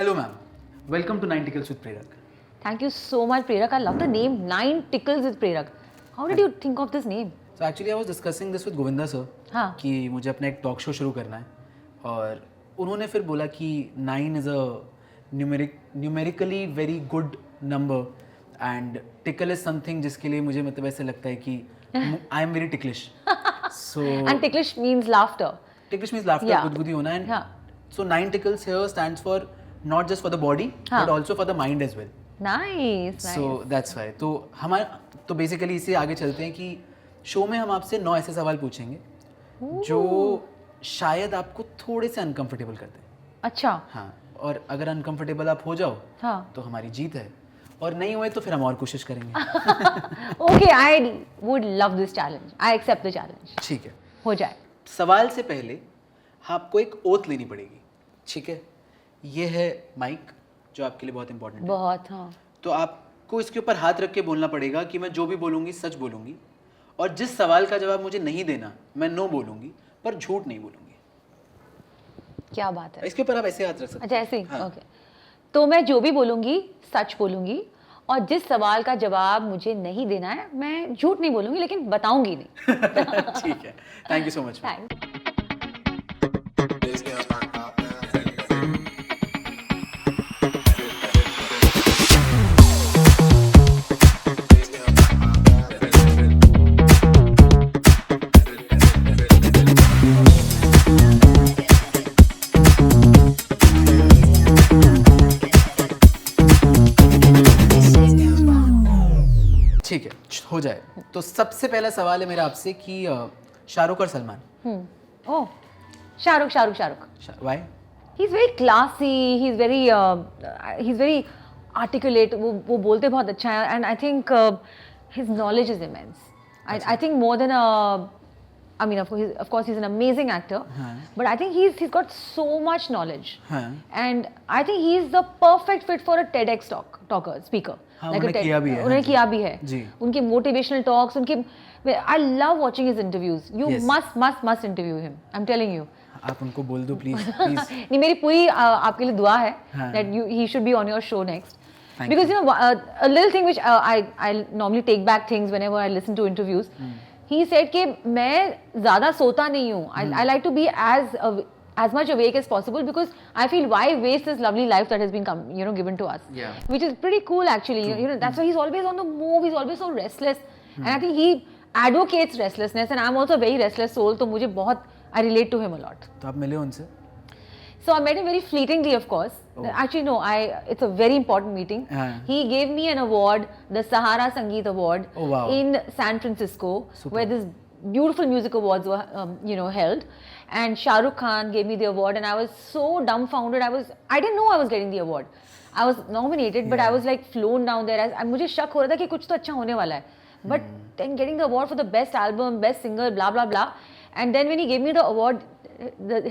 Hello, ma'am. Welcome to Nine Tickles with Prerak. Thank you so much, Prerak. I love the name Nine Tickles with Prerak. How did you think of this name? So actually, I was discussing this with Govinda sir हाँ. कि मुझे अपना एक talk show शुरू करना है और उन्होंने फिर बोला कि 9 is a numerically very good number and tickle is something जिसके लिए मुझे मतलब ऐसे लगता है कि I am very ticklish. So And ticklish means laughter. ticklish means laughter, Yeah. गुदगुदी होना and Yeah. so 9 tickles here stands for not just for the body हाँ. but also for the mind as well. Nice. So that's why. तो हमारा तो basically इसे आगे चलते हैं कि शो में हम आपसे 9 ऐसे सवाल पूछेंगे जो शायद आपको थोड़े से अनकंफर्टेबल करते हैं. अच्छा. हाँ, और अगर अनकंफर्टेबल आप हो जाओ हाँ. तो हमारी जीत है और नहीं हुए तो फिर हम और कोशिश करेंगे. Okay, I would love this challenge. I accept the challenge. ठीक है. हो जाए. सवाल से पहले आपको एक ओथ लेनी पड़ेगी. ठीक है. ये है माइक जो आपके लिए बहुत इंपॉर्टेंट है. बहुत हाँ. तो आपको इसके ऊपर हाथ रख के बोलना पड़ेगा कि मैं जो भी बोलूँगी सच बोलूँगी और जिस सवाल का जवाब मुझे नहीं देना मैं नो बोलूँगी पर झूठ नहीं बोलूँगी. क्या बात है. इसके ऊपर आप ऐसे हाथ रख सकते हैं. अच्छा ऐसे ही. हाँ. ओके. तो मैं जो भी बोलूंगी सच बोलूंगी और जिस सवाल का जवाब मुझे नहीं देना है मैं झूठ नहीं बोलूंगी लेकिन बताऊंगी नहीं. ठीक है. Thank you so much. Thank. ठीक है, हो जाए. तो सबसे पहला सवाल है मेरा आपसे कि शाहरुख और Salman. Oh Shahrukh. Why? He is very classy. He is very articulate. वो बोलते बहुत अच्छा है and I think his knowledge is immense. I think more than I mean, of course, he's an amazing actor, but I think he's got so much knowledge, and I think he's the perfect fit for a TEDx speaker. हाँ, उन्होंने किया भी है. उन्होंने किया भी है. जी. उनके motivational talks, I love watching his interviews. You must interview him. I'm telling you. आप उनको बोल दो प्लीज. नहीं मेरी पूरी आपके लिए दुआ है that he should be on your show next. Because you know a little thing which I normally take back things whenever I listen to interviews. He said कि मैं ज़्यादा सोता नहीं हूँ. I like to be as much awake as possible because I feel why waste this lovely life that has been given to us. Yeah. Which is pretty cool actually. You know that's why he's always on the move. He's always so restless. And I think he advocates restlessness and I'm also a very restless soul. तो मुझे बहुत I relate to him a lot. तो आप मिले उनसे? So I met him very fleetingly, of course. Oh. Actually, no. It's a very important meeting. He gave me an award, the Sahara Sangeet Award, in San Francisco, where this beautiful music awards were, held. And Shah Rukh Khan gave me the award, and I was so dumbfounded. I didn't know I was getting the award. I was nominated, but I was like flown down there. मुझे शक हो रहा था कि कुछ तो अच्छा होने वाला है. But then getting the award for the best album, best singer, blah blah blah. And then when he gave me the award.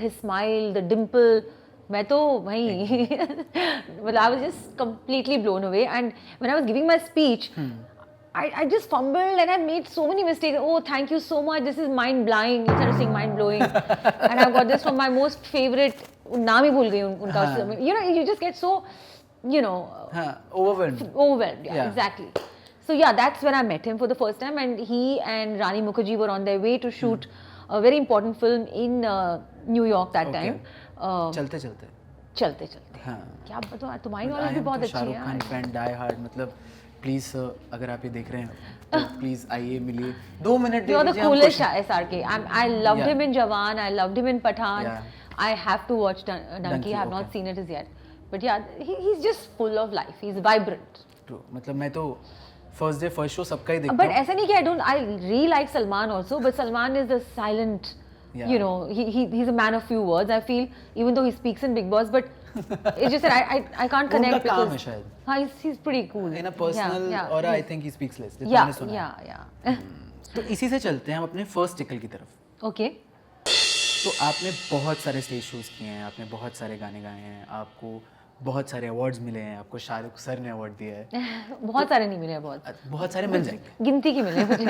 His smile, the dimple, मैं तो वहीं well, I was just completely blown away. And when I was giving my speech, I just fumbled and I made so many mistakes. Oh, thank you so much. This is mind blowing instead of saying mind blowing. And I got this from my most favorite. नाम ही भूल गई उनका. You just get so, overwhelmed. Overwhelmed, yeah, exactly. So yeah, that's when I met him for the first time, and he and Rani Mukherjee were on their way to shoot a very important film in New York that time. चलते हाँ. क्या बताओ तुम्हारी knowledge भी बहुत अच्छी है. Shahrukh Khan fan die hard. मतलब प्लीज अगर आप ये देख रहे हैं तो प्लीज आइए मिलिए 2 मिनट दे दीजिए. The coolest SRK. I loved him in Jawan. I loved him in Pathaan. I have to watch Dunki. I have not seen it as yet. But yeah, he's just full of life. He's vibrant. True. मतलब मैं तो first day first show सबका ही देखता हूँ. But ऐसा नहीं कि I really like Salman also. But Salman is the silent. He's a man of few words. I feel even though he speaks in Big Boss, but it's just that I can't connect उनका काम है because शायद. he's pretty cool. In a personal aura, I think he speaks less. Yeah. तो इसी से चलते हैं हम अपने फर्स्ट टिकल की तरफ. Okay. तो आपने बहुत सारे स्टेज शोज किए हैं, आपने बहुत सारे गाने गाए हैं, आपको बहुत सारे अवार्ड्स मिले हैं, आपको शाहरुख सर ने अवार्ड दिया है. बहुत सारे नहीं मिले. बहुत सारे मिल जाएंगे. गिनती की मिले मुझे.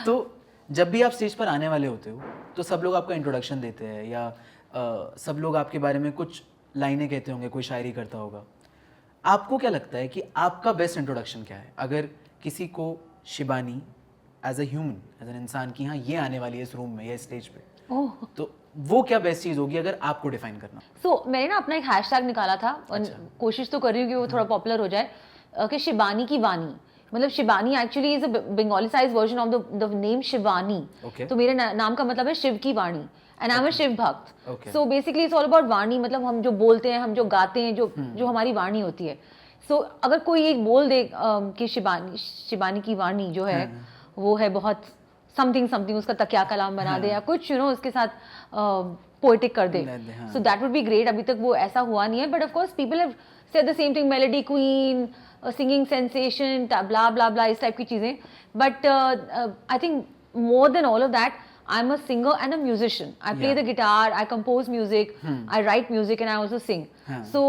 तो जब भी आप स्टेज पर आने वाले होते हो तो सब लोग आपका इंट्रोडक्शन देते हैं या सब लोग आपके बारे में कुछ लाइनें कहते होंगे, कोई शायरी करता होगा, आपको क्या लगता है कि आपका बेस्ट इंट्रोडक्शन क्या है? अगर किसी को Shibani as a human, as an इंसान की हाँ ये आने वाली है इस रूम में या स्टेज पे, तो वो क्या बेस्ट चीज़ होगी अगर आपको डिफाइन करना? मैंने ना अपना एक हैशटैग निकाला था और कोशिश तो कर रही हूँ कि वो थोड़ा पॉपुलर हो जाए, कि शिबानी की वानी। मतलब Shibani actually is a Bengalised version of the name Shivani. तो मेरे नाम का मतलब है शिव की वाणी, and I am a Shiv bhakt. So basically it's all about vani, मतलब हम जो बोलते हैं, हम जो गाते हैं, जो हमारी वाणी होती है। सो अगर कोई एक बोल दे कि शिबानी की वाणी जो है वो है बहुत समथिंग, उसका तकिया कलाम बना दे या कुछ उसके साथ पोएटिक कर दे, so that would be great. अभी तक वो ऐसा हुआ नहीं है, but of course people have said the same thing, melody queen, singing sensation, blah blah blah, इस टाइप की चीजें। But I think more than all of that, I'm a singer and a musician. I play the guitar, I compose music, I write music, and I also sing. So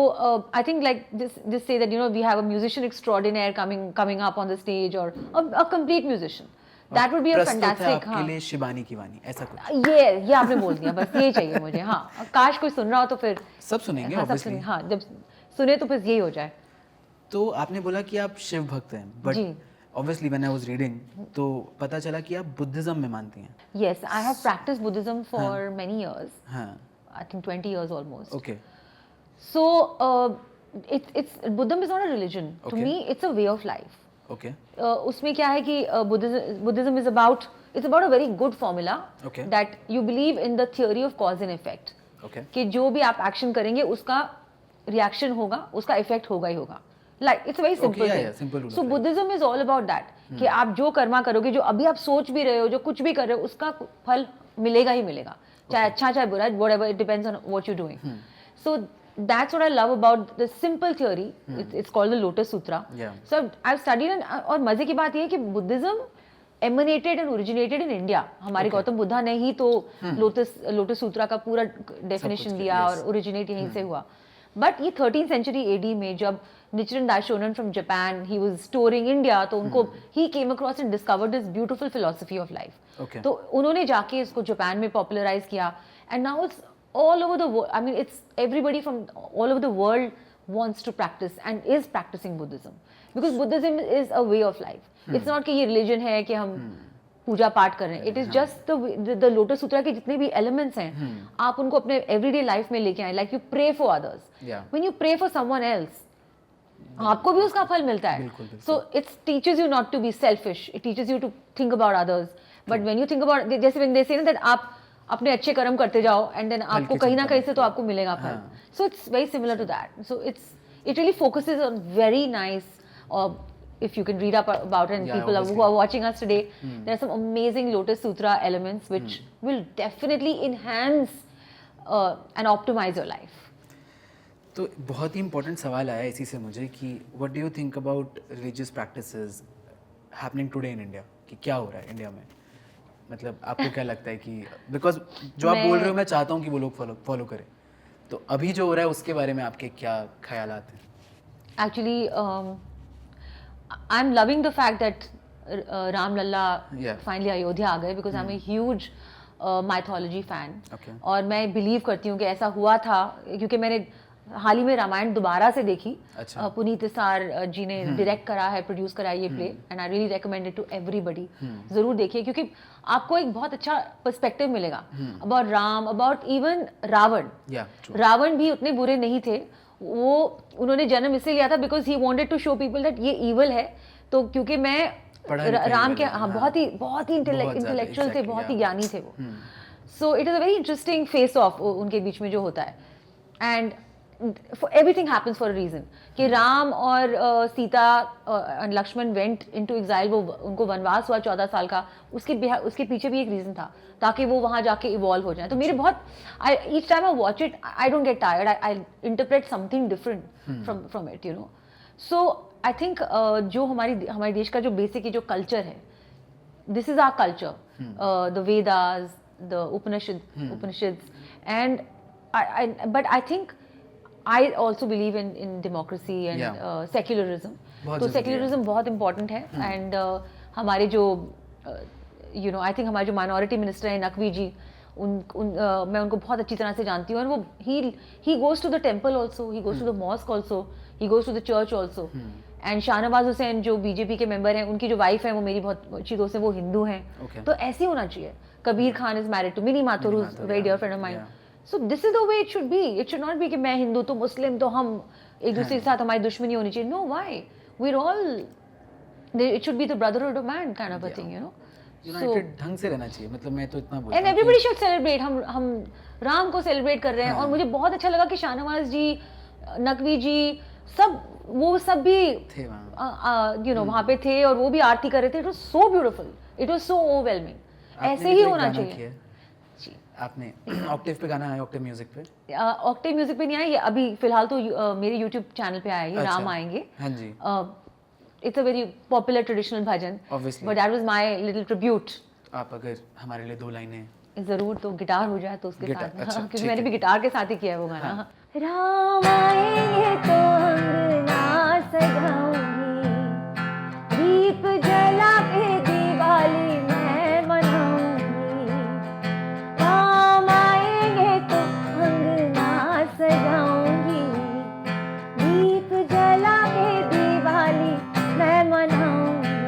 I think like this say that we have a musician extraordinaire coming up on the stage, or a complete musician. That would be a fantastic. आपके लिए शिबानी की वाणी ऐसा कुछ? ये आपने बोल दिया, बस ये चाहिए मुझे। हाँ, काश कोई सुन रहा हो तो फिर सब सुनेंगे। हाँ, सब सुनेंगे। हाँ, जब सुने तो फिर यही हो जाए। तो आपने बोला कि आप शिव भक्त हैं, but obviously when I was reading तो पता चला कि आप बुद्धिज्म में मानती हैं। Yes, I have practiced Buddhism for many years. I think 20 years almost. Okay. So it's Buddhism is not a religion. To me, it's a way of life. Okay. उसमें क्या है कि Buddhism is about a very good formula. Okay. That you believe in the theory of cause and effect. Okay. कि जो भी आप action करेंगे उसका रिएक्शन होगा, उसका इफेक्ट होगा ही होगा। Like it's a very simple thing. Simple rule. So Buddhism is all about that. कि आप जो कर्मा करोगे, जो अभी आप सोच भी रहे हो, जो कुछ भी कर रहे हो, उसका फल मिलेगा ही मिलेगा, चाहे अच्छा चाहे बुरा, whatever, it depends on what you're doing. So that's what I love about the simple theory. It's called the Lotus Sutra. So I've studied and और मजे की बात ये है कि Buddhism emanated and originated in India. हमारे गौतम बुद्धा ने ही तो लोटस सूत्रा का पूरा डेफिनेशन दिया और ओरिजिनेट यहीं से हुआ। बट ये 13th century AD में जब Nichiren Daishonin from Japan, he was touring India, तो उनको he came across and discovered this beautiful philosophy of life. तो उन्होंने जाके इसको जापान में popularize किया, and now it's all over the world. I mean, it's everybody from all over the world wants to practice and is practicing Buddhism, because Buddhism is a way of life. It's not कि ये religion है कि हम पूजा पाठ कर रहे हैं. It is just the Lotus Sutra के जितने भी elements हैं, आप उनको अपने everyday life में लेके आए. Like you pray for others. When you pray for someone else, आपको भी उसका फल मिलता है. So it teaches you not to be selfish. It teaches you to think about others. But when you think about, जैसे when they say that आप अपने अच्छे कर्म करते जाओ and then आपको कहीं ना कहीं से तो आपको मिलेगा फल. So it's very similar to that. So it really focuses on very nice, if you can read up about it, and people who are watching us today, there are some amazing Lotus Sutra elements which will definitely enhance and optimize your life. तो बहुत ही important सवाल आया इसी से मुझे कि what do you think about religious practices happening today in India, कि क्या हो रहा है इंडिया में? मतलब आपको क्या लगता है कि बिकॉज जो आप बोल रहे हो मैं चाहता हूँ कि वो लोग फॉलो करें, तो अभी जो हो रहा है उसके बारे में आपके क्या ख्यालात हैं? Actually I am loving the fact that Ram Lalla finally Ayodhya आ गए, because I am a huge mythology fan. और मैं बिलीव करती हूँ कि ऐसा हुआ था, क्योंकि मैंने हाल ही में रामायण दोबारा से देखी. पुनीत सार जी ने डायरेक्ट करा है, प्रोड्यूस करा है ये play, and I really recommend it to everybody. जरूर देखिए, क्योंकि आपको एक बहुत अच्छा पर्सपेक्टिव मिलेगा about Ram, about even Ravan. Ravan भी उतने बुरे नहीं थे. वो उन्होंने जन्म इसलिए लिया था because he wanted to show people that ये इवल है. तो क्योंकि मैं राम के बहुत ही इंटेलेक्चुअल थे, बहुत ही ज्ञानी थे वो. So it is a very interesting face of उनके बीच में जो होता है. And everything happens for a reason. कि राम और सीता और लक्ष्मण went into exile, वो उनको वनवास हुआ 14 साल का, उसके पीछे भी एक रीजन था, ताकि वो वहाँ जाके इवॉल्व हो जाए. तो मेरे बहुत each time I watch it, I don't get tired. I interpret something different from it, you know. So I think जो हमारे देश का जो बेसिक जो कल्चर है, this is our culture. The Vedas, the Upanishads, and but I think I also believe in democracy and secularism. तो secularism बहुत important है. And हमारे जो I think हमारे जो minority minister हैं नकवी जी, मैं उनको बहुत अच्छी तरह से जानती हूँ, और वो he goes to the temple also, he goes to the mosque also, he goes to the church also. And Shahnawaz Hussain जो बीजेपी के मेंबर हैं, उनकी जो वाइफ है वो मेरी बहुत अच्छी दोस्त है, वो हिंदू हैं. तो ऐसे होना चाहिए. Kabir Khan is married to Mini Mathur, who is very dear friend of mine. So this is the way it should be. It should not be कि मैं हिंदू तो मुस्लिम तो हम एक दूसरे के साथ हमारी दुश्मनी होनी चाहिए. No, why? We are all, it should be the brotherhood of mankind of a thing, you know. United ढंग से रहना चाहिए. मतलब मैं तो इतना बोलता एंड एवरीबॉडी शुड सेलिब्रेट. हम राम को सेलिब्रेट कर रहे हैं. और मुझे बहुत अच्छा लगा कि शाहनवाज जी, नकवी जी, सब भी थे यू नो वहाँ पे थे, और वो भी आरती कर रहे थे. It was so beautiful, it was so overwhelming. ऐसे ही होना चाहिए. आपने ऑक्टेव पे गाना है, ऑक्टेव म्यूजिक पे? ऑक्टेव म्यूजिक पे नहीं आया ये अभी फिलहाल, तो मेरे यूट्यूब चैनल पे आया है, राम आएंगे. हाँ जी. It's a very popular traditional bhajan, but that was my little tribute. आप अगर हमारे लिए 2 लाइनें जरूर, तो गिटार हो जाए तो उसके साथ. अच्छा, क्योंकि मैंने भी गिटार के साथ ही किया है वो गाना. राम आएंगे तो अंगना सजाऊंगी, दीप जला के दिवाली मैं मनाऊंगी. राम आएंगे तो अंगना सजाऊंगी, दीप जला के दिवाली मैं मनाऊंगी.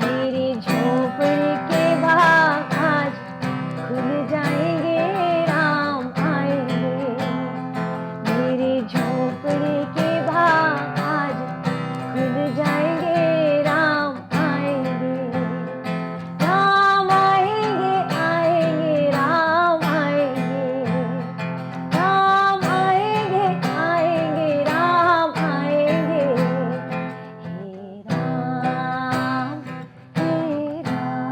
मेरे झोपड़े के बाग आज खुल जाएंगे, राम आएंगे. मेरे झोपड़े के बाग आज खुल जाएंगे, राम आएंगे. राम आएंगे, आएंगे, राम आएंगे. राम आएंगे, आएंगे, राम आएंगे. हे राम, हे राम,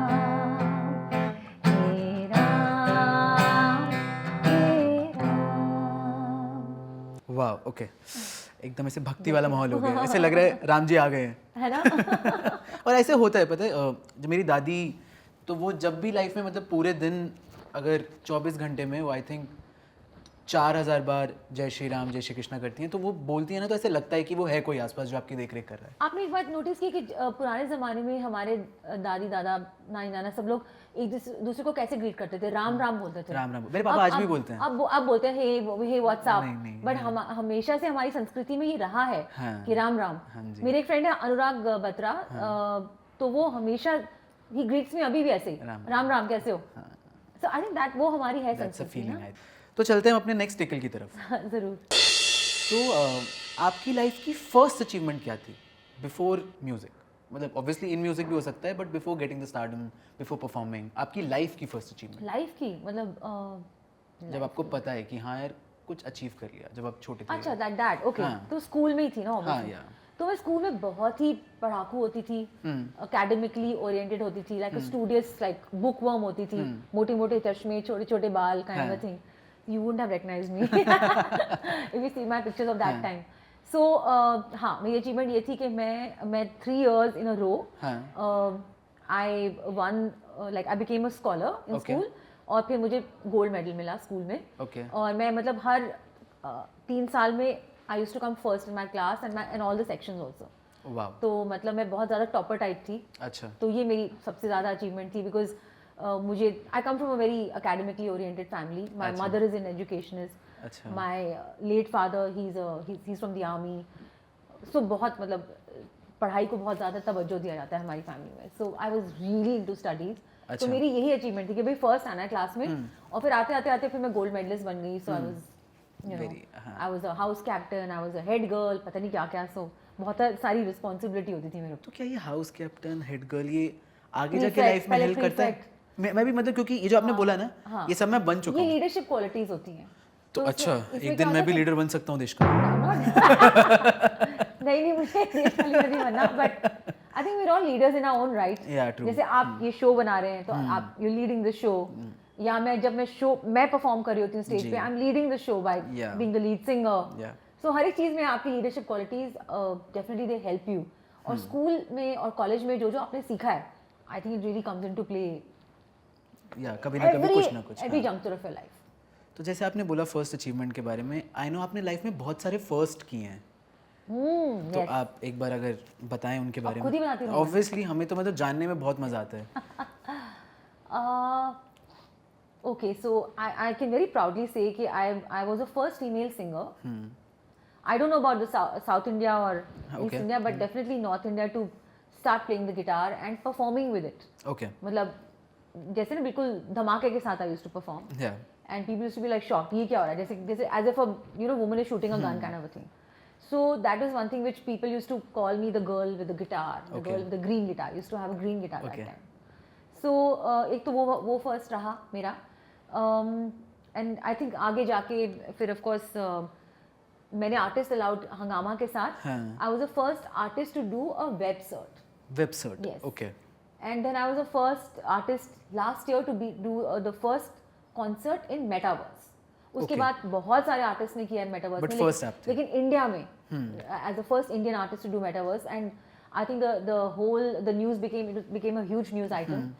हे राम, हे राम. वाह. ओके, एकदम ऐसे भक्ति वाला माहौल हो गया. ऐसे लग रहा है राम जी आ गए हैं. है ना. और ऐसे होता है, पता है, जो मेरी दादी, तो वो जब भी लाइफ में, मतलब पूरे दिन अगर 24 घंटे में वो आई थिंक 4000 बार जय श्री राम जय श्री कृष्णा करती हैं, तो वो बोलती है ना, तो ऐसे लगता है कि वो है कोई आसपास जो आपकी देख रेख कर रहा है. आपने एक बात नोटिस की कि पुराने ज़माने में हमारे दादी दादा नानी नाना सब लोग एक दूसरे को कैसे ग्रीट करते थे? राम राम बोलते थे. राम राम. मेरे पापा आज भी बोलते हैं. अब बोलते हैं हे व्हाट्सअप. नहीं, बट हमेशा से हमारी संस्कृति में ये रहा है कि राम राम. मेरे एक फ्रेंड है अनुराग बत्रा, तो वो हमेशा ही ग्रीट्स में अभी भी ऐसे ही, राम राम कैसे हो. सो आई थिंक दैट वो हमारी है संस्कृति. तो चलते हैं अपने नेक्स्ट टिकल की तरफ. जरूर. तो आपकी लाइफ की फर्स्ट अचीवमेंट क्या थी बिफोर म्यूजिक? मतलब ऑब्वियसली इन म्यूजिक भी हो सकता है, but before getting the stardom, before performing, आपकी लाइफ की फर्स्ट अचीवमेंट. लाइफ की मतलब जब आपको पता है कि हाँ यार कुछ अचीव कर लिया जब आप छोटे थे. अच्छा, दैट ओके. तो स्कूल में ही थी ना ऑब्वियसली. तो मैं स्कूल में बहुत ही पढ़ाकू होती थी, एकेडमिकली ओरिएंटेड होती थी, like studious, like book worm होती थी. मोटे मोटे चश्मे, छोटे छोटे बाल, kind of thing. You wouldn't have recognized me if you see my pictures of that time. So हाँ, मेरी अचीवमेंट ये थी कि मैं 3 years in a row I won, like I became a scholar in school, और फिर मुझे gold medal मिला स्कूल में. और मैं मतलब हर 3 साल में I used to come first in my class and all the sections also. Wow. तो मतलब मैं बहुत ज़्यादा टॉपर टाइप थी. अच्छा. तो ये मेरी सबसे ज़्यादा अचीवमेंट थी, बिकॉज मुझे I come from a very academically oriented family. My mother is an educationist. My late father, he's from the army. So बहुत मतलब पढ़ाई को बहुत ज़्यादा तवज्जो दिया जाता है हमारी फैमिली में. So I was really into studies. तो मेरी यही अचीवमेंट थी कि भाई फर्स्ट आना है क्लास में, और फिर आते फिर मैं गोल्ड मेडलिस्ट बन गई. So I was, you know, I was a house captain, I was a head girl, पता नहीं क्या क्या. So बहुत सारी रिस्पॉन्सिबिलिटी होती थी मेरे को. तो क्या ये हाउस कैप्टन, हेड गर्ल, ये आगे जाके लाइफ में हेल्प करता है? मैं भी मतलब, क्योंकि ये जो आपने बोला ना, ये सब मैं बन चुका हूँ. ये लीडरशिप क्वालिटीज होती हैं. तो अच्छा, एक दिन मैं भी लीडर बन सकता हूँ देश का. नहीं, मुझे देश का लीडर नहीं बनना, but I think we are all leaders in our own right. जैसे आप ये शो बना रहे हैं, तो आप यू लीडिंग द शो, या जब मैं परफॉर्म कर रही होती हूँ स्टेज पे, I am leading the show by being the lead singer. So हर एक चीज़ में आपकी leadership qualities definitely they help you. और स्कूल में और कॉलेज में जो आपने सीखा है, I think it really comes into play. या कभी ना कभी कुछ ना कुछ. Every juncture of your life. तो जैसे आपने बोला फर्स्ट अचीवमेंट के बारे में, आई नो आपने लाइफ में बहुत सारे फर्स्ट किए हैं. तो आप एक बार अगर बताएं उनके बारे में. ऑब्वियसली हमें तो मतलब जानने में बहुत मजा आता है. Okay, so I can very proudly say that I was the first female singer. I don't know about the South India or East India, but definitely North India to start playing the guitar and performing with it. Okay. मतलब जैसे ना बिल्कुल धमाके के साथ I used to perform. Yeah. And people used to be like shocked. ये क्या हो रहा है? जैसे as if a woman is shooting a gun kind of a thing. So that was one thing which people used to call me the girl with the guitar, the girl with the green guitar. I used to have a green guitar that time. So एक तो वो first रहा मेरा. And I think आगे जाके फिर of course मैंने artist allowed हंगामा के साथ. I was the first artist to do a web cert. Web cert. Yes. Okay. And then I was the first artist last year to do the first concert in Metaverse. उसके बाद बहुत सारे artist ने किया है metaverse में, लेकिन India में as the first Indian artist to do metaverse. And I think the news became a huge news item.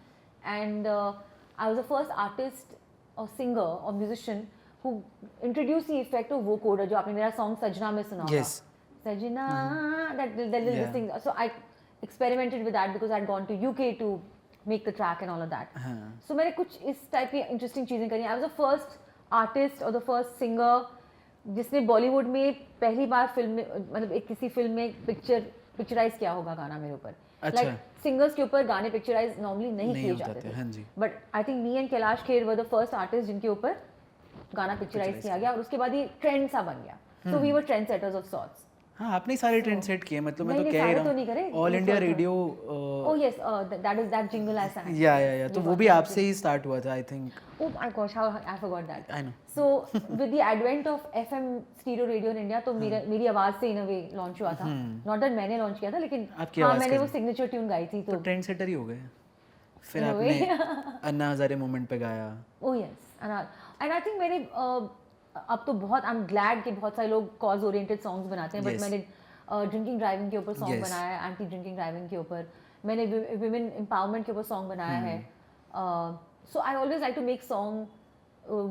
And I was the first artist or singer or musician who introduced the effect of vocoder, जो आपने मेरा song सजना में सुना होगा. सजना, that little thing. So I experimented with that because I had gone to UK to make the track and all of that. So मैंने कुछ इस टाइप की इंटरेस्टिंग चीज़ें करी. I was the first artist और द फर्स्ट सिंगर जिसने बॉलीवुड में पहली बार फिल्म में, मतलब एक किसी फिल्म में पिक्चराइज किया होगा गाना मेरे ऊपर. लाइक सिंगर्स के ऊपर गाने पिक्चराइज नॉर्मली नहीं किए जाते थे, but I think me and Kailash Kher were the first artist जिनके ऊपर गाना पिक्चराइज किया गया और उसके बाद ये ट्रेंड सा बन गया. So we were trend setters of sorts. हाँ, आपने सारे ट्रेंड सेट किए. मतलब मैं तो कह रहा हूँ all India radio. Oh yes, that jingle I sang. या तो वो भी आपसे ही स्टार्ट हुआ था I think. Oh my gosh, how I forgot that. I know. So with the advent of FM stereo radio in India, तो मेरी आवाज से in a way launch हुआ था. Not that मैंने launch किया था, लेकिन हाँ मैंने वो signature tune गाई थी. तो ट्रेंड सेटर ही हो गए. फिर आपने अन्ना हजारे मोमेंट पे गाया. Oh yes, and I think मैंने अब तो बहुत I'm glad कि बहुत सारे लोग cause oriented songs बनाते हैं, but मैंने ड्रिंकिंग ड्राइविंग के ऊपर सॉन्ग बनाया है, एंटी ड्रिंकिंग ड्राइविंग के ऊपर. मैंने विमेन एम्पावरमेंट के ऊपर सॉन्ग बनाया है. So I always like to make song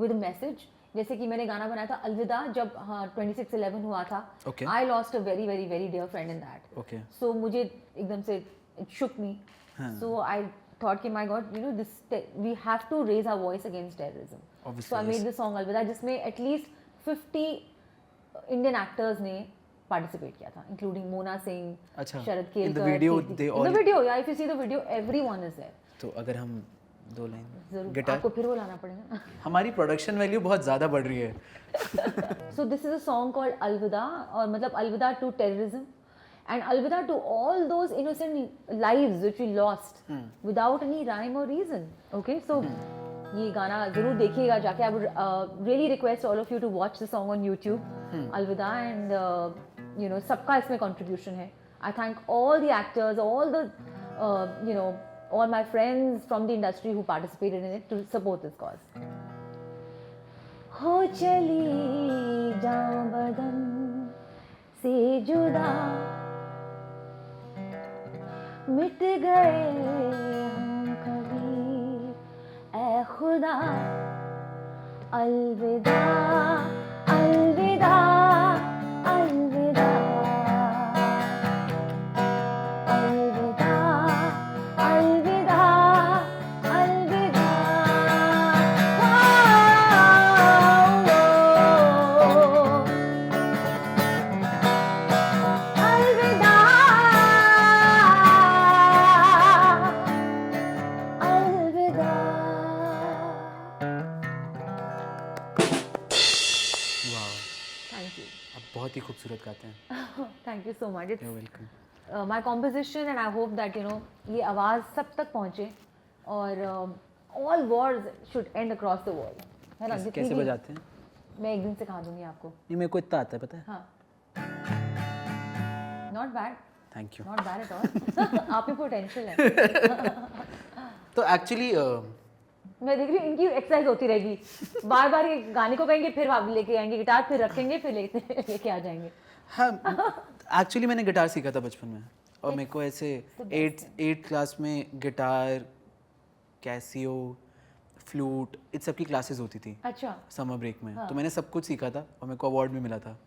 with message. जैसे कि मैंने गाना बनाया था अलविदा जब 26/11 हुआ था. I lost a very very very dear friend in that. So मुझे एकदम से it shook me. So I thought कि my god this we have to raise our voice against terrorism. So I made this song Alvida जिसमें at least 50 Indian actors ने participate किया था, including Mona Singh, Sharad Kelkar. In the video या if you see the video everyone is there. तो अगर हम 2 line जरूर guitar आपको फिर वो लाना पड़ेगा. हमारी प्रोडक्शन वैल्यू बहुत ज़्यादा बढ़ रही है. So this is a song called Alvida, और मतलब Alvida to terrorism and Alvida to all those innocent lives which we lost without any rhyme और रीजन. ओके, सो ये गाना जरूर देखिएगा जाके. I would really request all of you to watch the song on YouTube Alvida. And सबका इसमें contribution है. I thank all the actors, all the all my friends from the industry who participated in it to support this cause. हो चली जाऊं बदन से जुदा, मिट गए हम कभी ऐ खुदा. अलविदा अलविदा अलविदा बहुत ही खूबसूरत गाते हैं. Thank you so much. You're welcome. My composition and I hope that ये आवाज़ सब तक पहुँचे और all Wars should and across the world. है ना? कैसे बजाते हैं? मैं एक दिन सिखा दूंगी आपको. नहीं, मेरे को इतना आता है, पता है. हाँ, not bad. Thank you. Not bad at all. आप में पोटेंशियल है. तो एक्चुअली मैं देख रही हूँ इनकी एक्सरसाइज होती रहेगी. बार बार ये गाने को कहेंगे, फिर आप लेके आएंगे गिटार, फिर रखेंगे, फिर लेके आ जाएंगे. हाँ, एक्चुअली मैंने गिटार सीखा था बचपन में, और मेरे को ऐसे 8th क्लास में गिटार, कैसियो, फ्लूट, इन सब की क्लासेस होती थी. अच्छा. समर ब्रेक में. तो मैंने सब कुछ सीखा था और मेरे को अवार्ड भी मिला था.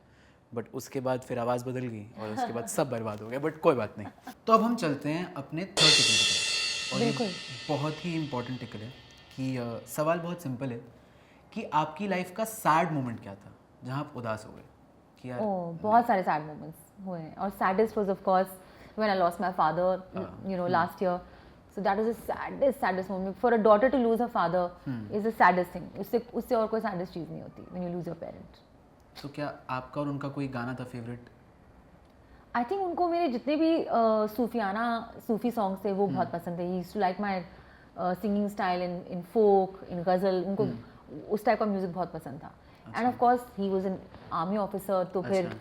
बट उसके बाद फिर आवाज़ बदल गई और उसके बाद सब बर्बाद हो गया. बट कोई बात नहीं. तो अब हम चलते हैं अपने थर्ड टिकल की तरफ. और ये बहुत ही इम्पोर्टेंट टिकल है कि सवाल बहुत सिंपल है कि आपकी लाइफ का सैड मोमेंट क्या था जहाँ आप उदास हो गए कि यार बहुत सारे सैड मोमेंट्स हुए हैं और saddest was of course when I lost my father you know last year. So that was the saddest moment for a daughter to lose her father is the saddest thing. उससे और कोई saddest चीज़ नहीं होती when you lose your parent. तो क्या आपका और उनका कोई गाना था फेवरेट? I think उनको मेरे जितने भी सूफी सॉन्ग्स थे वो बहुत पसंद थे. He used to like my singing style in folk, in ghazal. उनको उस टाइप का म्यूजिक बहुत पसंद था. And of course he was an army officer. तो फिर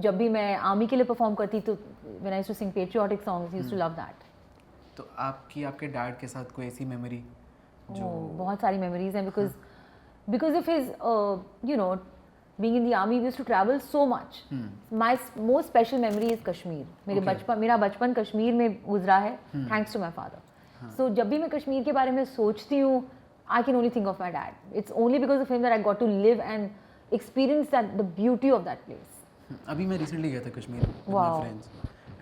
जब भी मैं आर्मी के लिए परफॉर्म करती तो when I used to sing patriotic songs, he used to love that. तो आपके डैड के साथ कोई ऐसी मेमोरी जो बहुत सारी मेमोरीज हैं because of his you know being in the army we used to travel so much. My most special memory is Kashmir. मेरा बचपन कश्मीर में गुजरा है thanks to my father. So जब भी मैं कश्मीर के बारे में सोचती हूँ I can only think of my dad. It's only because of him that I got to live and experience the beauty of that place. अभी मैं रिसेंटली गया था Kashmir with my friends.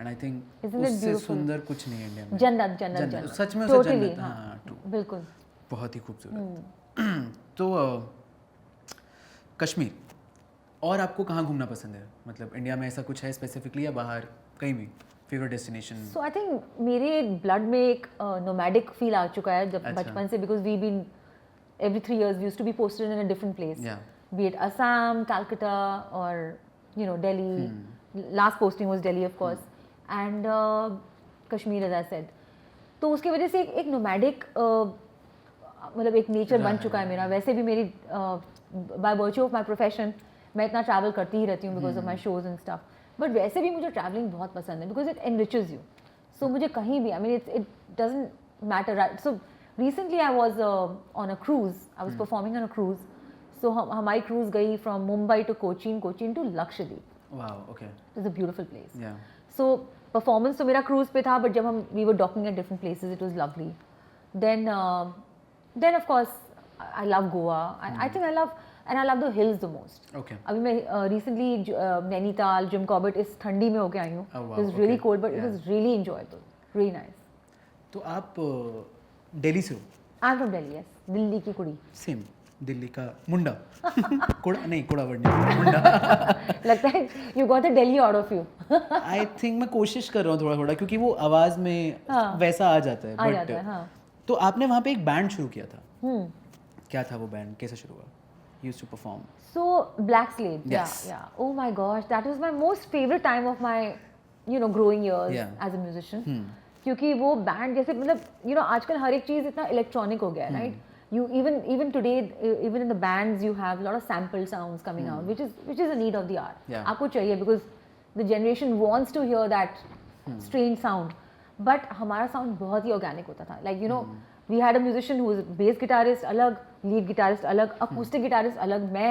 And I think उससे सुंदर कुछ नहीं है India में. जन्नत सच में उसे जन्नत. हाँ ट्रू. बिल्कुल. बहुत ही खूबसूरत. तो कश्मीर और आपको कहाँ घूमना पसंद है? मतलब इंडिया में ऐसा कुछ है स्पेसिफिकली या बाहर कहीं भी favourite destination? So I think मेरे ब्लड में एक नोमैडिक फील आ चुका है जब बचपन से because we been every 3 years we used to be posted in a different place. Be it Assam, Calcutta or you know Delhi. Last posting was Delhi of course. And Kashmir as I said. तो उसके वजह से एक nomadic मतलब एक nature बन चुका है मेरा. वैसे भी मेरी by virtue of my profession मैं इतना ट्रैवल करती ही रहती हूँ because of my shows and stuff. But वैसे भी मुझे ट्रैवलिंग बहुत पसंद है because it enriches you. So मुझे कहीं भी I mean it doesn't matter right. So recently I was on a cruise. I was performing on a cruise. So हमारी क्रूज गई from Mumbai to Cochin to Lakshadweep. Wow okay. It is a beautiful place. So performance तो मेरा cruise पे था but जब हम we were docking at different places it was lovely. Then of course I love Goa. I think I love the hills the most. अभी मैं recently Nainital Jim Corbett इस ठंडी में होके आई हूँ. It was really cold but it was really enjoyable. Really nice. तो आप दिल्ली से हो? I am from Delhi. Yes. Delhi की कुड़ी. सेम. दिल्ली का मुंडा. कोड़ा वर्ड नहीं, मुंडा. लगता है you got the Delhi out of you. I think मैं कोशिश कर रहा हूँ थोड़ा थोड़ा क्योंकि वो आवाज में वैसा आ जाता है. हाँ. तो आपने वहाँ पे एक बैंड शुरू किया था. क्या था वो बैंड? कैसे शुरू हुआ? Used to perform. So Black Slade. Yes. Yeah. Oh my gosh, that was my most favorite time of my growing years as a musician. क्योंकि वो बैंड जैसे मतलब आजकल हर एक चीज़ इतना इलेक्ट्रॉनिक हो गया है right. You even today even in the bands you have a lot of sample sounds coming out which is a need of the hour. आपको चाहिए because the generation wants to hear that strange sound. But हमारा sound बहुत ही organic होता था. Like we had a musician who was a bass guitarist अलग, lead guitarist अलग, acoustic guitarist अलग, मैं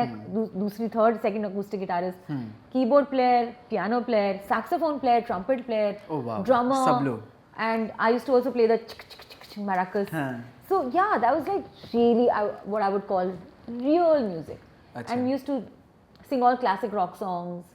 दूसरी third second acoustic guitarist, keyboard player, piano player, saxophone player, trumpet player, drummer, सब लोग. and I used to also play the maracas. So yeah, that was like really what I would call real music. And we used to sing all classic rock songs.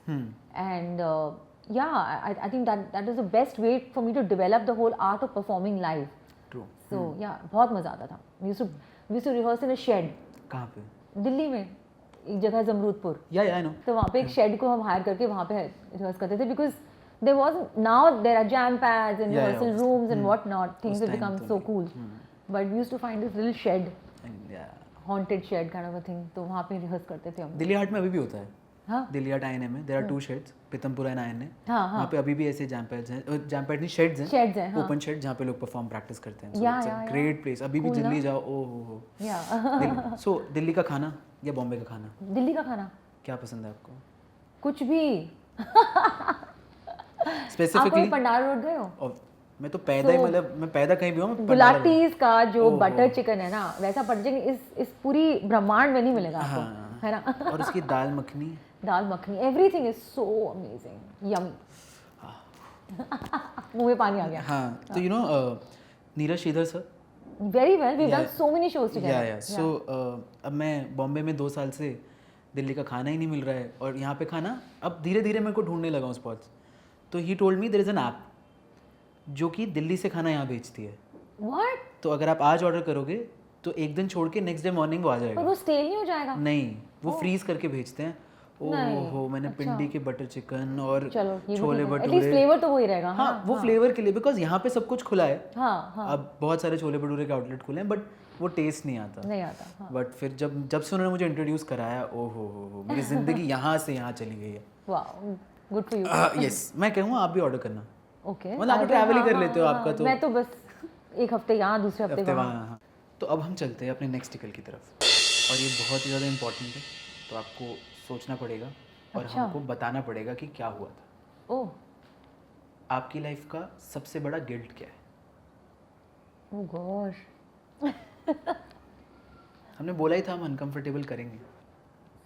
And I think that is the best way for me to develop the whole art of performing live. True. So yeah, बहुत मजा आता था. We used to rehearse in a shed. कहाँ पे? दिल्ली में एक जगह Jamrudpur. Yeah, I know. तो वहाँ पे एक shed को हम हायर करके वहाँ पे rehearse करते थे because there wasn't, now there are jam pads and rehearsal rooms and whatnot. Things have become so cool. But we used to find this little shed, haunted shed kind of a thing. तो वहाँ पे rehearse करते थे हम. दिल्ली हाट में अभी भी होता है. हाँ. दिल्ली हाट INA में there are 2 sheds, Pitampura and INA. हाँ. वहाँ पे अभी भी ऐसे jam pads हैं, jam pad नहीं sheds हैं. Sheds हैं. Open shed जहाँ पे लोग perform practice करते हैं. So it's a great place. अभी भी दिल्ली जाओ, ओह. Yeah. So दिल्ली का खाना या बॉम्बे का खाना? दिल्ली का खाना. क्या पसंद है आपको? कुछ भी. Specifically. आप पंडाल रोड गए हो? मैं तो पैदा ही मतलब मैं पैदा कहीं भी हूँ. गुलाटीज का जो बटर चिकन है ना वैसा बटर चिकन इस पूरी ब्रह्मांड में नहीं मिलेगा आपको, है ना. और उसकी dal makhani everything is so amazing, yummy. मुंह में पानी आ गया. हाँ. तो Neeraj Shridhar sir. Very well, we have done so many shows together. So अब मैं बॉम्बे में 2 साल से दिल्ली का खाना ही नहीं मिल रहा है और यहाँ पे खाना अब धीरे धीरे मेरे को ढूंढने लगा हूँ स्पॉट्स. तो he told me there is an app जो कि दिल्ली से खाना यहाँ बेचती है. What? तो अगर आप आज ऑर्डर करोगे तो एक दिन छोड़ के नेक्स्ट डे मॉर्निंग वो आ जाएगा। पर वो स्टेल नहीं हो जाएगा? नहीं, वो फ्रीज करके भेजते हैं। ओहो, मैंने पिंडी के बटर चिकन और छोले भटूरे, एटलीस्ट फ्लेवर तो वही रहेगा। हाँ, वो फ्लेवर के लिए, बिकॉज यहाँ पे सब कुछ खुला है। हाँ। अब बहुत सारे छोले भटूरे के आउटलेट खुले हैं, बट वो टेस्ट नहीं आता। बट फिर जब से उन्होंने मुझे इंट्रोड्यूस कराया, ओहो, मेरी जिंदगी यहाँ से यहाँ चली गई है। वाह, गुड फॉर यू। यस, मैं कहूँगा आप भी ऑर्डर करना। ओके, मतलब आप ट्रैवल ही कर लेते हो, आपका तो। मैं तो बस एक हफ्ते यहाँ, दूसरे हफ्ते वहाँ। तो अब हम चलते हैं अपने नेक्स्ट टिकल की तरफ, और ये बहुत ही ज़्यादा इम्पोर्टेंट है, तो आपको सोचना पड़ेगा और हमको बताना पड़ेगा कि क्या हुआ था। ओह, आपकी लाइफ का सबसे बड़ा गिल्ट क्या है? ओह गॉश, हमने बोला ही था हम अनकंफर्टेबल करेंगे।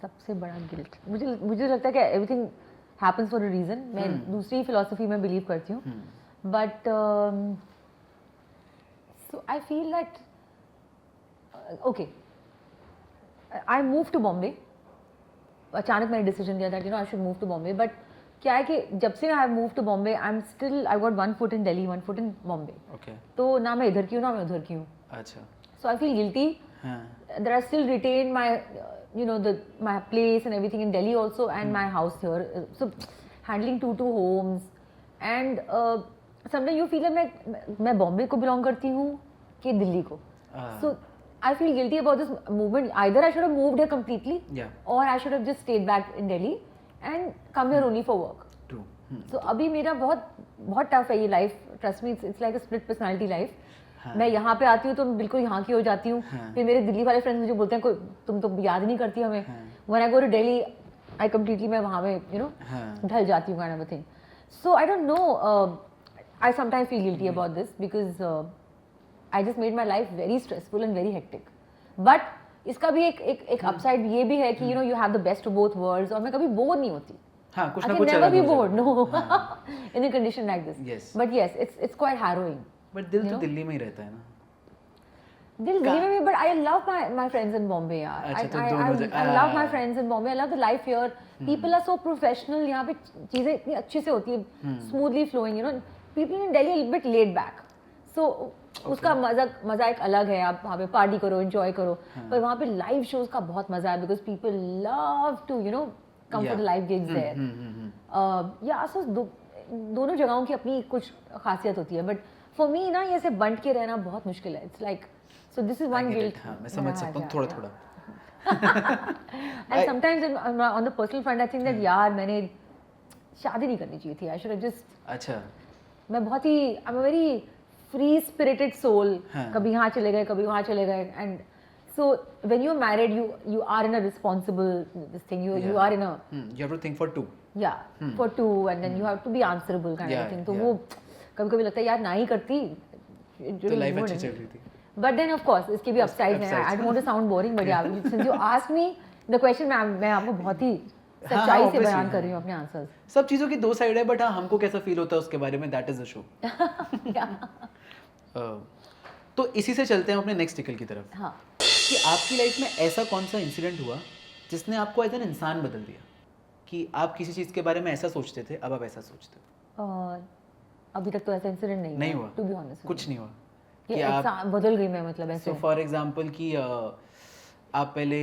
सबसे बड़ा गिल्ट, मुझे लगता है कि everything happens for a reason. मैं दूसरी फिलॉसफी में बिलीव करती हूँ, but so I feel that okay, I move to Bombay. अचानक मैंने डिसीजन लिया that I should move to Bombay, but क्या है कि जब से I move to Bombay, I got one foot in Delhi, one foot in Bombay. Okay, तो ना मैं इधर की हूँ ना मैं उधर की हूँ। अच्छा, so I feel guilty that I still retain my my place and everything in Delhi also, and my house here, so handling two homes, and sometimes you feel that मैं बॉम्बे को belong करती हूँ कि दिल्ली को। So I feel guilty about this movement. Either I should have moved here completely, or I should have just stayed back in Delhi and come here only for work. True. So अभी मेरा बहुत tough है ये life, trust me, it's like a split personality life. मैं यहाँ पे आती हूँ तो बिल्कुल यहाँ की हो जाती हूँ, फिर मेरे दिल्ली वाले फ्रेंड्स मुझे बोलते हैं तुम तो याद नहीं करती हमें। When I go to Delhi, I completely मैं वहाँ में ढल जाती हूँ, kind of a thing. So I don't know, I sometimes feel guilty about this because I just made my life very stressful and very hectic. But इसका भी एक upside ये भी है कि you have the best of both worlds, और मैं कभी बोर नहीं होती। हाँ, कुछ I ना can कुछ never अलग be हो bored, जाएगा। no, in a condition like this. Yes. But yes, it's quite harrowing. But दिल तो दिल्ली में ही रहता है ना। दिल्ली में भी, but I love my friends in Bombay, यार। अच्छा, तो I love my friends in Bombay. I love the life here. People are so professional. यहाँ पे चीजें इतनी अच्छे से होती है, smoothly flowing. People in Delhi are a bit laid back. So उसका मजा एक अलग है। आप वहाँ पे पार्टी करो, enjoy करो, पर वहाँ पे लाइव शोज का बहुत मजा है because people love to come for the live gigs there. Yeah, so दोनों जगहों की अपनी कुछ खासियत होती है, बट फॉर मी ना ये से बंट के रहना बहुत मुश्किल है। It's like, so this is one guilt. मैं समझ सकता हूँ थोड़ा थोड़ा। And sometimes on the personal front I think that यार मैंने शादी नहीं करनी चाहिए थी। आई शुड हैव जस्ट, अच्छा, मैं बहुत ही, I am a very free spirited soul. कभी यहाँ चले गए, कभी वहाँ चले गए, and so when you're married, you are in a responsible this thing. You are in a you have to think for two. Yeah, for two, and then you have to be answerable kind of thing. तो वो कभी लगता है यार ना ही करती तो life अच्छी चल रही थी। But then of course इसके भी upsides हैं। I don't want to sound boring, but yeah, since you asked me the question, मैं आपको बहुत ही सच्चाई से बयान कर रही हूँ अपने आंसर्स। सब चीज़ों की दो साइड है, बट हाँ, हमको कैसा फील होता है उसके बारे में, दैट इज द शो। तो इसी से चलते हैं अपने नेक्स्ट टिकल की तरफ। हाँ, कि आपकी लाइफ में ऐसा कौन सा इंसिडेंट हुआ जिसने आपको एज एन इंसान बदल दिया, कि आप किसी चीज़ के बारे में ऐसा सोचते थे, अब आप ऐसा सोचते हो? अभी तक तो ऐसा इंसिडेंट नहीं हुआ, टू बी ऑनेस्ट। कुछ नहीं हुआ कि आप बदल गई मैं, मतलब ऐसे। सो फॉर एग्जांपल कि आप पहले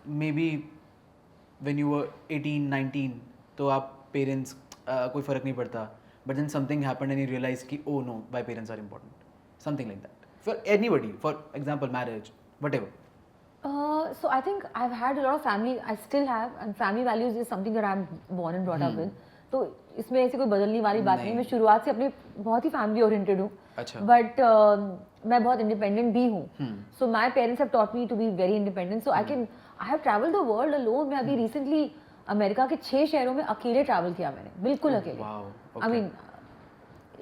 maybe when you were 18 19 तो आप पेरेंट्स कोई फ़र्क नहीं पड़ता, but then something happened and you realise कि oh no, my parents are important, something like that for anybody, for example marriage, whatever. So I think I've had a lot of family, I still have, and family values is something that I'm born and brought up with. तो इसमें ऐसी कोई बदलने वाली बात नहीं। मैं शुरुआत से अपनी बहुत ही फैमिली ओरिएंटेड हूँ, बट मैं बहुत इंडिपेंडेंट भी हूँ। So my parents have taught me to be very independent, so I have travelled the world alone. मैं अभी रिसेंटली अमेरिका के 6 शहरों में अकेले ट्रैवल किया मैंने, बिल्कुल अकेले। I mean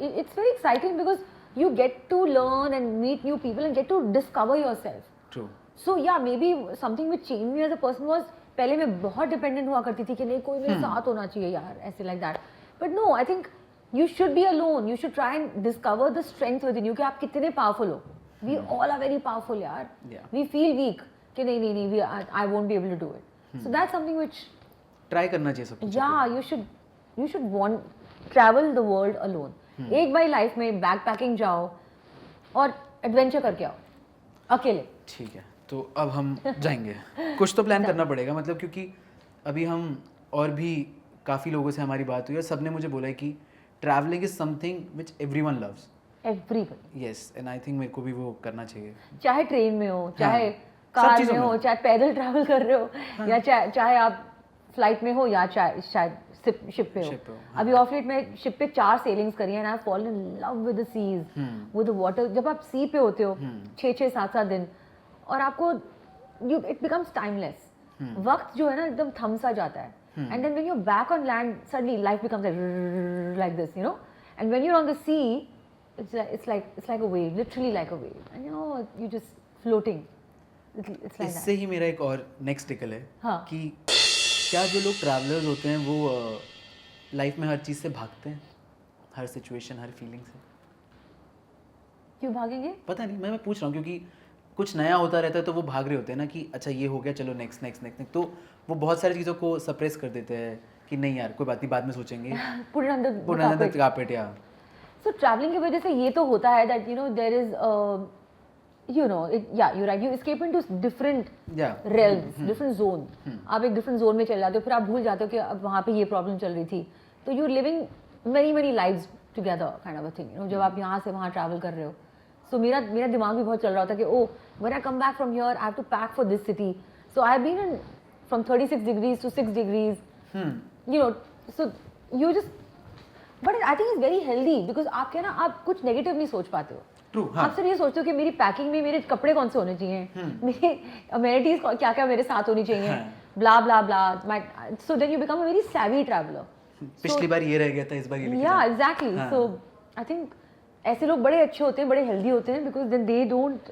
it's very exciting because you get to learn and meet new people and get to discover yourself. True. So yeah, maybe something which changed me as a person was, पहले मैं बहुत dependent हुआ करती थी कि नहीं कोई मेरे साथ होना चाहिए यार, ऐसे like that. But no, I think you should be alone. You should try and discover the strength within you कि आप कितने powerful हो. We all are very powerful यार. Yeah. We feel weak कि नहीं I won't be able to do it. So that's something which try करना चाहिए सब कुछ। Yeah, you should want travel the world alone. एक बार लाइफ में बैकपैकिंग जाओ और एडवेंचर करके आओ अकेले। ठीक है, तो अब हम जाएंगे। कुछ तो प्लान करना पड़ेगा, मतलब क्योंकि अभी हम और भी काफ़ी लोगों से हमारी बात हुई है, सब ने मुझे बोला है कि travelling is something which everyone loves. Everybody. Yes, and I think मेरे को भी वो करना चाहिए। चाहे ट्रेन में हो, चाहे सब कार चीज़ों में में। हो, चाहे पैदल ट्रैवल कर रहे हो, या चाहे आप फ्लाइट में हो, या चाहे शायद शिप पे हो। Ship पे हो, अभी ऑफ लेट में शिप पे 4 सेलिंग्स करी है, and I fall in love with the seas, with the water. जब आप सी पे होते हो 6-6, 7-7 दिन, और आपको इट बिकम्स टाइमलेस। वक्त जो है ना एकदम थम सा जाता है, and then when you back on land suddenly life becomes like this, you know, and when you are on the sea it's like a wave, literally like a wave, and you just floating. It's like इससे ही मेरा एक और next tackle है हाँ। कि क्या जो लोग ट्रैवलर्स होते हैं वो लाइफ में हर चीज़ से भागते हैं, हर सिचुएशन, हर फीलिंग से? क्यों भागेंगे? पता नहीं, मैं पूछ रहा हूँ क्योंकि कुछ नया होता रहता है तो वो भाग रहे होते हैं ना कि अच्छा ये हो गया, चलो नेक्स्ट नेक्स्ट नेक्स्ट, तो वो बहुत सारी चीज़ों को सप्रेस कर देते हैं कि नहीं यार कोई बात नहीं, बाद में सोचेंगे, Put it under the put another carpet. Carpet. या So traveling की वजह से ये तो होता है that there is you're right, you escape into different realms, different zone. आप एक different zone में चले जाते हो, फिर आप भूल जाते हो कि अब वहाँ पे ये प्रॉब्लम चल रही थी, तो you're living many lives together kind of a thing, जब आप यहाँ से वहाँ ट्रैवल कर रहे हो। So मेरा दिमाग भी बहुत चल रहा था कि when I come back from here I have to pack for this city, so I have been in from 36 degrees to 6 degrees, so you just, but I think it's very healthy because आप कुछ negative नहीं सोच पाते हो। True. आप सिर्फ ये सोचते हो कि मेरी पैकिंग में मेरे कपड़े कौन से होने चाहिए, मेरे अमेनिटीज क्या क्या मेरे साथ होनी चाहिए, blah blah blah. So then you become a very savvy traveler. पिछली बार ये रह गया था, इस बार ये लेके Yeah, जाओ। exactly. So I think ऐसे लोग बड़े अच्छे होते हैं, बड़े हेल्दी होते हैं, because then they don't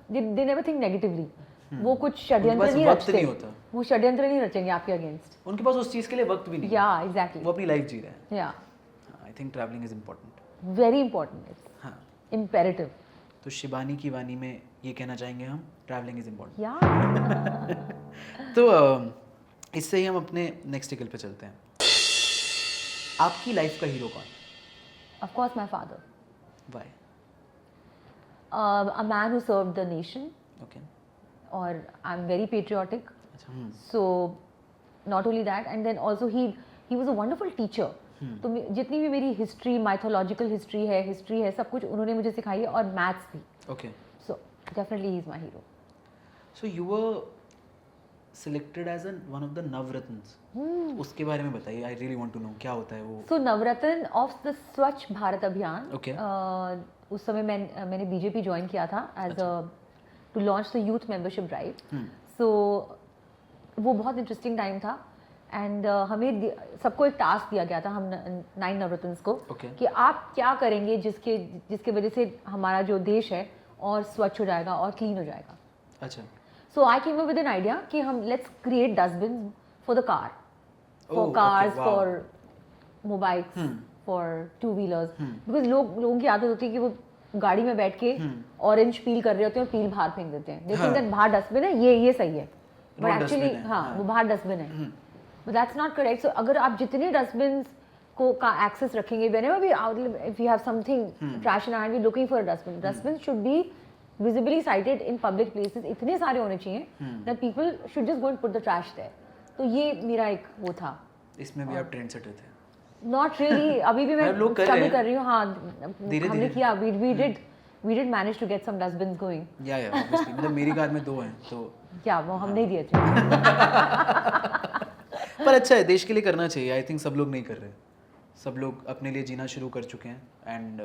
they never think negatively. वो कुछ षड्यंत्र नहीं रचते, वो षड्यंत्र नहीं रचेंगे आपके अगेंस्ट। उनके पास उस चीज़ के लिए वक्त भी नहीं है। Yeah, exactly. वो अपनी लाइफ जी रहे हैं। Yeah, I think travelling is important. very important. It's हाँ, imperative. तो शिबानी की वाणी में ये कहना चाहेंगे हम, ट्रैवलिंग इज इम्पोर्टेंट। Yeah. तो इससे ही हम अपने नेक्स्ट टिकल पे चलते हैं। आपकी लाइफ का हीरो कौन? Of course, my father. Why? A man who served the nation, okay. or I'm very patriotic. अच्छा। So not only that, and then also he was a wonderful teacher. तो जितनी भी मेरी हिस्ट्री, माइथोलॉजिकल हिस्ट्री है, सब कुछ उन्होंने मुझे सिखाई है, और मैथ्स भी। Okay. So definitely he is my hero. So you were selected as one of the Navratnas, उसके बारे में बताइए। I really want to know क्या होता है वो। सो नवरत्न ऑफ द स्वच्छ भारत अभियान। Okay. उस समय मैंने बीजेपी ज्वाइन किया था as a to launch the youth membership drive. So वो बहुत इंटरेस्टिंग टाइम था, एंड हमें सबको एक टास्क दिया गया था, हम 9 नवरत्नस को, कि आप क्या करेंगे जिसके वजह से हमारा जो देश है और स्वच्छ हो जाएगा और क्लीन हो जाएगा। अच्छा। So I came up with an idea कि हम let's create dustbin for the car, for cars, for mobiles, for 2 wheelers, because लोगों की आदत होती है कि वो गाड़ी में बैठ के ऑरेंज पील कर रहे होते हैं और पील बाहर फेंक देते हैं। देखो दैट बाहर डस्टबिन है, ये सही है, बट एक्चुअली वो बाहर डस्टबिन है, बट दैट्स नॉट करेक्ट। सो अगर आप जितने डस्टबिन का एक्सेस रखेंगे, whenever we out, if we have something trash in our hand, we're looking for a dustbin. Dustbins should be visibly sited in public places. इतने सारे होने चाहिए that people should just go and put the trash there. तो ये मेरा एक वो था। इसमें भी आप ट्रेंड सेटर थे। Not really. अभी भी मैं struggle कर रही हूँ। हाँ, हमने किया। We did manage to get some dustbins going. Yeah, obviously. मतलब मेरी कार में 2 हैं, तो क्या वो हम नहीं दिए थे। पर अच्छा है, देश के लिए करना चाहिए। आई थिंक सब लोग नहीं कर रहे, सब लोग अपने लिए जीना शुरू कर चुके हैं, एंड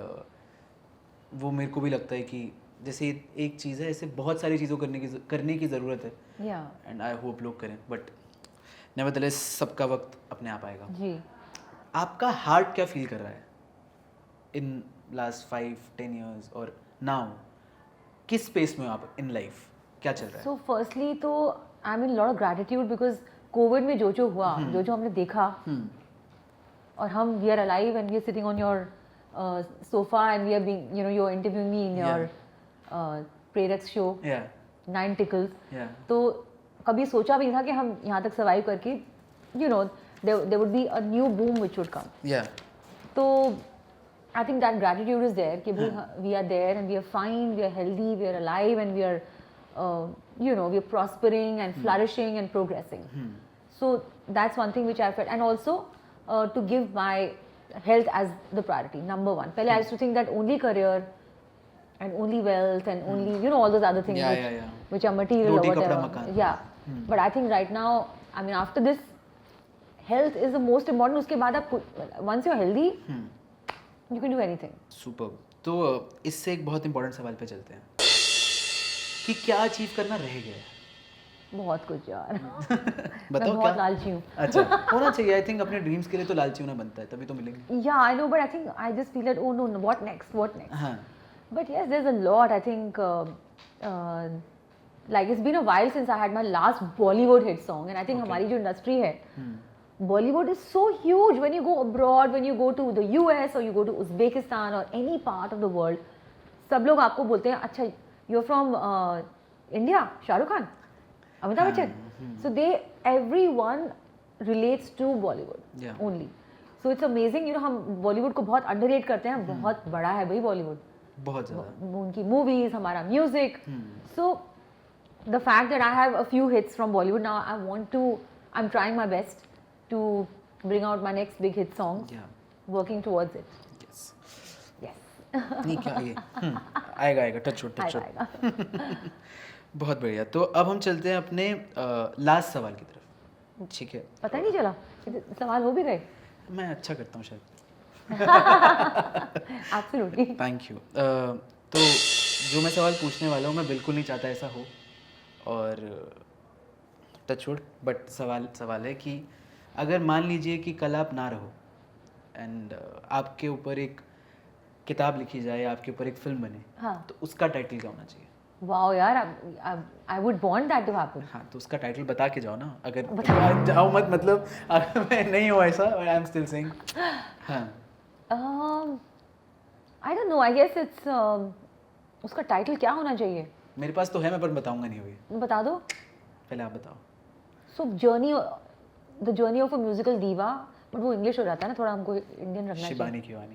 वो मेरे को भी लगता है कि जैसे एक चीज़ है, ऐसे बहुत सारी चीज़ों करने की ज़रूरत है, एंड आई होप लोग करें, बट नेवरदलेस सबका वक्त अपने आप आएगा। जी। आपका हार्ट क्या फील कर रहा है इन लास्ट 5-10 ईयर्स और नाउ? किस स्पेस में हो आप इन लाइफ, क्या चल रहा है? सो फर्स्टली तो I am in lot of gratitude, because covid में जो हुआ, जो हमने देखा, और हम we are alive and we are sitting on your sofa and we are being, you are interviewing me in your Preraks show 9 tickles. तो कभी सोचा भी नहीं था कि हम यहाँ तक सर्वाइव करके, there would be a new boom which would come. तो I think that gratitude is there कि we are there and we are fine, we are healthy, we are alive, and we are you know, we're prospering and flourishing and progressing. So that's one thing which I felt, and also to give my health as the priority, number one. Pehle I used to think that only career and only wealth and only, you know, all those other things which are material Roti, or whatever. kapda, makan. Yeah. But I think right now, I mean, after this, health is the most important. उसके बाद आप once you're healthy, you can do anything. Super. तो इससे एक बहुत important सवाल पे चलते हैं कि क्या अचीव करना रह गया है. बहुत कुछ यार. बताओ मैं बहुत लालची हूँ. अच्छा, होना चाहिए. आई थिंक अपने ड्रीम्स के लिए तो लालची होना बनता है, तभी तो मिलेंगे. Yeah, I know, but I think I just feel that, oh no, what next? हाँ. But yes, there's a lot. I think like it's been a while since I had my last Bollywood hit song, and I think हमारी जो industry है, Bollywood is so huge. When you go abroad, when you go to the US or you go to Uzbekistan or any part of the world, सब लोग आपको बोलते हैं, अच्छा, you're from India, Shahrukh Khan, Amitabh Bachchan. So everyone relates to Bollywood only. So it's amazing, you know, हम Bollywood को बहुत underrate करते हैं. बहुत बड़ा है भाई Bollywood. बहुत ज़्यादा. उनकी movies, हमारा music. So the fact that I have a few hits from Bollywood now, I'm trying my best to bring out my next big hit song. Working towards it. Yes. नहीं क्या ये आएगा touch. बहुत बढ़िया. तो अब हम चलते हैं अपने लास्ट सवाल की तरफ. ठीक है. पता नहीं चला सवाल हो भी गए. मैं अच्छा करता हूँ शायद. Absolutely. Thank you. तो जो मैं सवाल पूछने वाला हूँ, मैं बिल्कुल नहीं चाहता ऐसा हो, और टचवुड, बट सवाल है कि अगर मान लीजिए कि कल आप ना रहो एंड आपके ऊपर एक किताब लिखी जाए, आपके ऊपर एक फिल्म बने, तो उसका टाइटल क्या होना चाहिए? वाओ यार, I would want that to happen. हाँ, तो उसका टाइटल बता के जाओ ना. अगर जाओ मत, मतलब अगर मैं नहीं हूँ ऐसा, आई एम स्टिल सेइंग. हाँ. I don't know. I guess it's उसका टाइटल क्या होना चाहिए? मेरे पास तो है, मैं पर बताऊंगा नहीं अभी. बता दो. पहले आप बताओ. So the journey of a musical diva, but वो इंग्लिश हो जाता है ना, थोड़ा हमको इंडियन रखना चाहिए. शिबानी किवानी.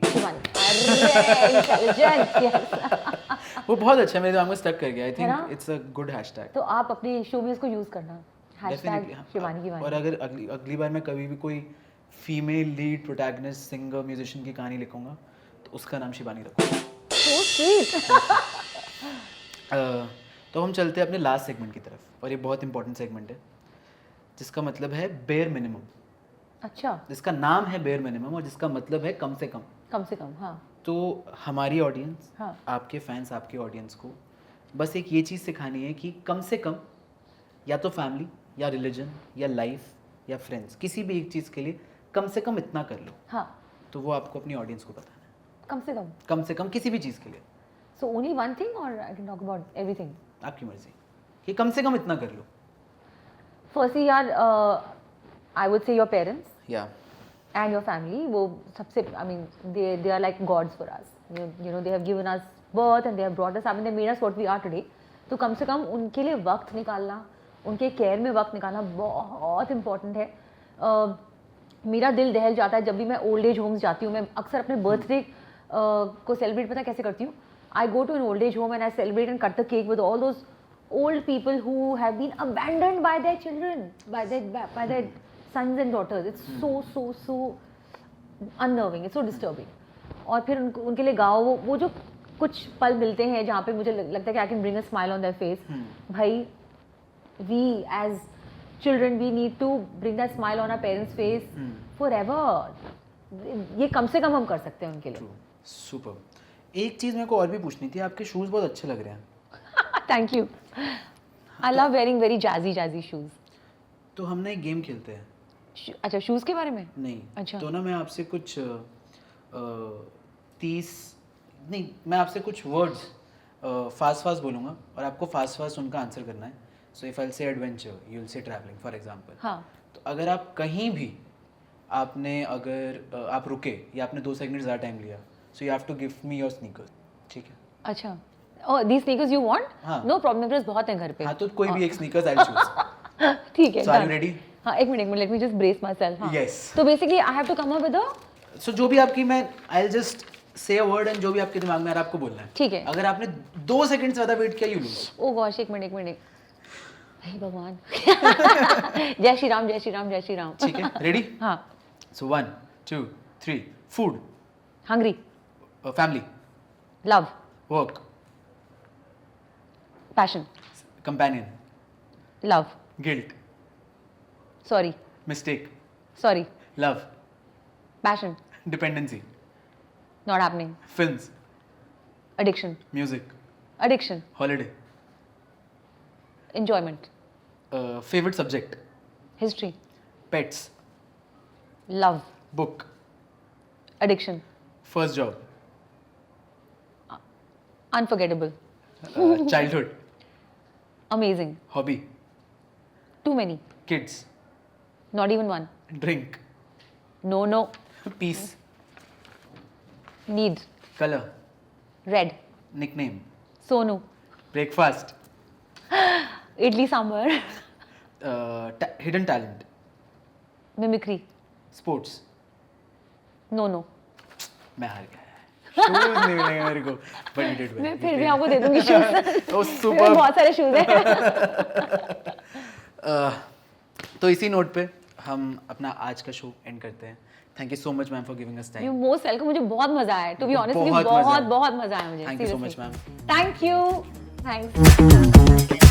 अरे इंटेलिजेंट. यस. वो बहुत अच्छा है, मेरे दिमाग में स्टक कर गया. I think it's a good hashtag. तो आप अपने शो में इसको यूज करना, हैशटैग शिबानी किवानी. और अगर अगली बार मैं कभी भी कोई female lead protagonist singer musician की कहानी लिखूंगा, तो उसका नाम शिबानी रखूंगा. So sweet. तो हम चलते हैं अपने लास्ट सेगमेंट की तरफ, और ये बहुत इंपॉर्टेंट सेगमेंट है जिसका मतलब है बेयर मिनिमम. अच्छा. जिसका नाम है बेयर मिनिमम और जिसका मतलब है कम से कम. कम से कम. हाँ. तो हमारी ऑडियंस, हाँ. आपके फैंस, आपके ऑडियंस को बस एक ये चीज़ सिखानी है कि कम से कम, या तो फैमिली या रिलीजन या लाइफ या फ्रेंड्स, किसी भी एक चीज़ के लिए कम से कम इतना कर लो. हाँ. तो वो आपको अपनी ऑडियंस को बताना है. कम से कम किसी भी चीज़ के लिए. सो ओनली वन थिंग और I can talk about everything? आपकी मर्जी, कि कम से कम इतना कर लो. फर्स्टली यार, I would say your parents या and your family, वो सबसे, I mean, they are like gods for us. You know, they have given us birth and they have brought us up and they made us what we are today. तो कम से कम उनके लिए वक्त निकालना, उनके care में वक्त निकालना बहुत इम्पॉर्टेंट है. मेरा दिल दहल जाता है जब भी मैं ओल्ड एज होम्स जाती हूँ. मैं अक्सर अपने बर्थडे को सेलिब्रेट पता कैसे करती हूँ? I go to an old age home and I celebrate and cut the cake with all those old people who have been abandoned by their children, by their sons and daughters. It's so unnerving. It's so disturbing. और फिर उनके लिए गाओ वो जो कुछ पल मिलते हैं जहाँ पे मुझे लगता है कि I can bring a smile on their face. भाई, we as children we need to bring that smile on our parents' face forever. ये कम से कम हम कर सकते हैं उनके लिए. सुपर. एक चीज़ मेरे को और भी पूछनी थी. आपके शूज़ बहुत अच्छे लग रहे हैं. Thank you. I love wearing very jazzy shoes. तो हम ना एक गेम खेलते हैं. अच्छा, शूज के बारे में? नहीं. अच्छा. तो ना मैं आपसे कुछ 30 नहीं, मैं आपसे कुछ वर्ड्स फास्ट बोलूँगा और आपको फास्ट उनका आंसर करना है. सो इफ आई से adventure, you will say travelling for example. हाँ. तो अगर आप कहीं भी अगर आप रुके या आपने 2 सेकंड ज़्यादा टाइम लिया, so you have to give me your sneakers. ठीक है? अच्छा. Oh, these sneakers you want? हाँ. No problem, मेरे पास बहुत हैं घर पे. हाँ, तो कोई भी एक स्नीकर्स आई चूज. ठीक है. So are you ready? हाँ, एक minute, let me just brace myself. हाँ. Yes. तो basically I have to come up with a. So जो भी आपकी, मैं I'll just से अ वर्ड एंड जो भी आपके दिमाग में आ रहा है आपको बोलना है. ठीक है. अगर आपने 2 सेकंड से ज्यादा वेट किया, यू लूज. ओ गॉश, एक मिनट. हे भगवान. जय श्री राम, जय श्री राम, जय श्री राम. ठीक है, रेडी? हाँ. So 1 2 3. Food. Hungry. Family. Love. Work. Passion. Companion. Love. Guilt. Sorry. Mistake. Sorry. Love. Passion. Dependency. Not happening. Films. Addiction. Music. Addiction. Holiday. Enjoyment. Favourite subject. History. Pets. Love. Book. Addiction. First job. Unforgettable. Childhood. Amazing. Hobby. Too many. Kids. Not even one. Drink. No. Peace. Need. Colour. Red. Nickname. Sonu. Breakfast. Idli sambar. Hidden talent. Mimicry. Sports. No. मैं हार गया. Shoes नहीं मिलेंगे मेरे को, but you did well. मैं फिर भी आपको दे दूंगी शूज. Oh, super. बहुत सारे शूज हैं. तो इसी नोट पे हम अपना आज का शो एंड करते हैं. Thank you so much ma'am for giving us you time. Most welcome. मुझे बहुत मजा आया. टू बी ऑनेस्ट, बहुत बहुत मजा आया मुझे. Thank you so much ma'am. Thank you. Thanks.